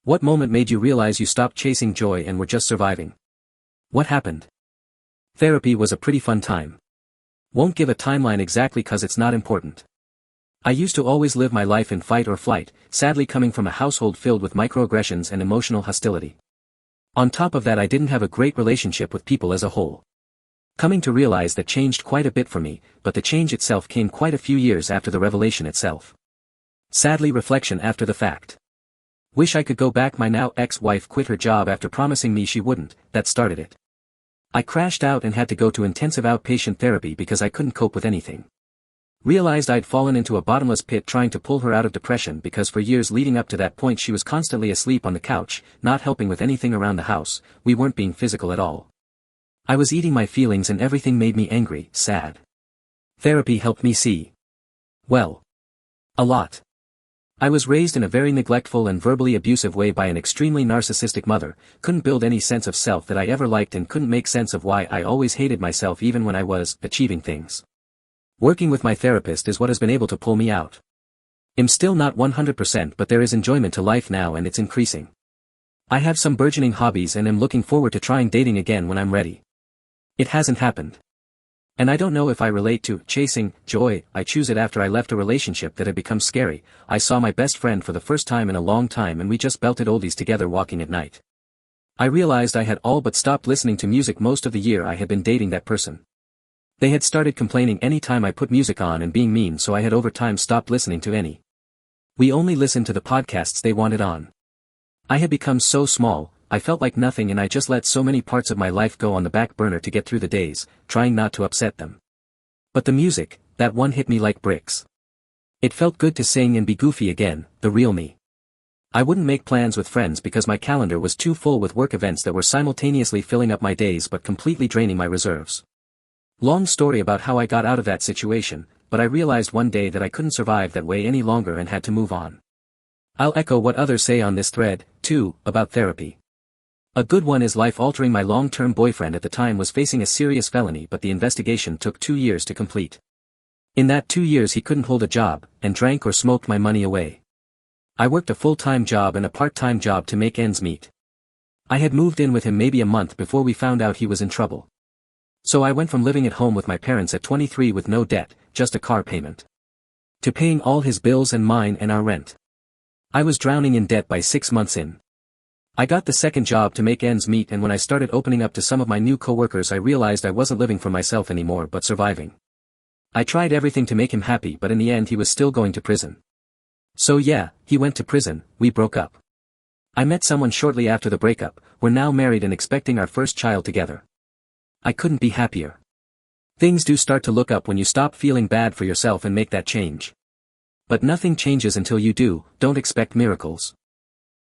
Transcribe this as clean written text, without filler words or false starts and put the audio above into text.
What moment made you realize you stopped chasing joy and were just surviving? What happened? Therapy was a pretty fun time. Won't give a timeline exactly cause it's not important. I used to always live my life in fight or flight, sadly coming from a household filled with microaggressions and emotional hostility. On top of that, I didn't have a great relationship with people as a whole. Coming to realize that changed quite a bit for me, but the change itself came quite a few years after the revelation itself. Sadly, reflection after the fact. Wish I could go back. My now ex-wife quit her job after promising me she wouldn't. That started it. I crashed out and had to go to intensive outpatient therapy because I couldn't cope with anything. Realized I'd fallen into a bottomless pit trying to pull her out of depression because for years leading up to that point she was constantly asleep on the couch, not helping with anything around the house. We weren't being physical at all. I was eating my feelings and everything made me angry, sad. Therapy helped me see. Well. A lot. I was raised in a very neglectful and verbally abusive way by an extremely narcissistic mother, couldn't build any sense of self that I ever liked and couldn't make sense of why I always hated myself even when I was achieving things. Working with my therapist is what has been able to pull me out. I'm still not 100% but there is enjoyment to life now and it's increasing. I have some burgeoning hobbies and am looking forward to trying dating again when I'm ready. It hasn't happened. And I don't know if I relate to chasing joy. I choose it after I left a relationship that had become scary. I saw my best friend for the first time in a long time and we just belted oldies together walking at night. I realized I had all but stopped listening to music most of the year I had been dating that person. They had started complaining any time I put music on and being mean, so I had over time stopped listening to any. We only listened to the podcasts they wanted on. I had become so small, I felt like nothing and I just let so many parts of my life go on the back burner to get through the days, trying not to upset them. But the music, that one hit me like bricks. It felt good to sing and be goofy again, the real me. I wouldn't make plans with friends because my calendar was too full with work events that were simultaneously filling up my days but completely draining my reserves. Long story about how I got out of that situation, but I realized one day that I couldn't survive that way any longer and had to move on. I'll echo what others say on this thread, too, about therapy. A good one is life-altering. My long-term boyfriend at the time was facing a serious felony but the investigation took 2 years to complete. In that 2 years he couldn't hold a job, and drank or smoked my money away. I worked a full-time job and a part-time job to make ends meet. I had moved in with him maybe a month before we found out he was in trouble. So I went from living at home with my parents at 23 with no debt, just a car payment, to paying all his bills and mine and our rent. I was drowning in debt by 6 months in. I got the second job to make ends meet, and when I started opening up to some of my new coworkers I realized I wasn't living for myself anymore but surviving. I tried everything to make him happy but in the end he was still going to prison. So yeah, he went to prison, we broke up. I met someone shortly after the breakup, we're now married and expecting our first child together. I couldn't be happier. Things do start to look up when you stop feeling bad for yourself and make that change. But nothing changes until you do. Don't expect miracles.